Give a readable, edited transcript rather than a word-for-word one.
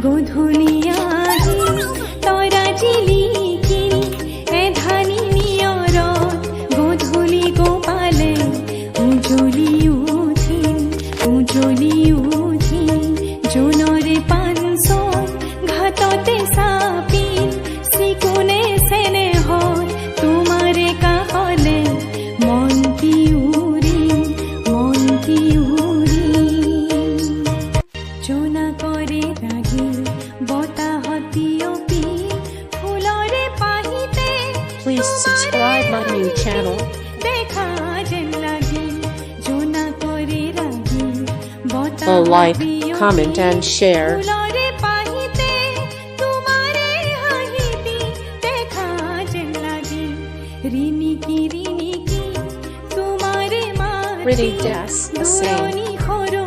গধূলিয়া তৰা জিলিকি এধানি নিয়ৰত গধূলি গোপালে উজ্বলি উঠি জোনৰে পাঞ্চত ঘাটতে চাপিল চিকুনে চেনেহত তোমাৰে কাষলে মন্তি উৰিম জোনাকৰে ৰাগিল বতাহতি অপি ফুলৰে পাহিতে Please subscribe my new channel. দেখা যেন লাগিল জোনাকৰে ৰাগিল Oh, like, comment and share. ফুলৰে পাহিতে তোমাৰে হাঁহিতি দেখা যেন লাগিল ৰিণিকি তোমাৰে মাতি Pretty Des, the same. দুৰণি সৰু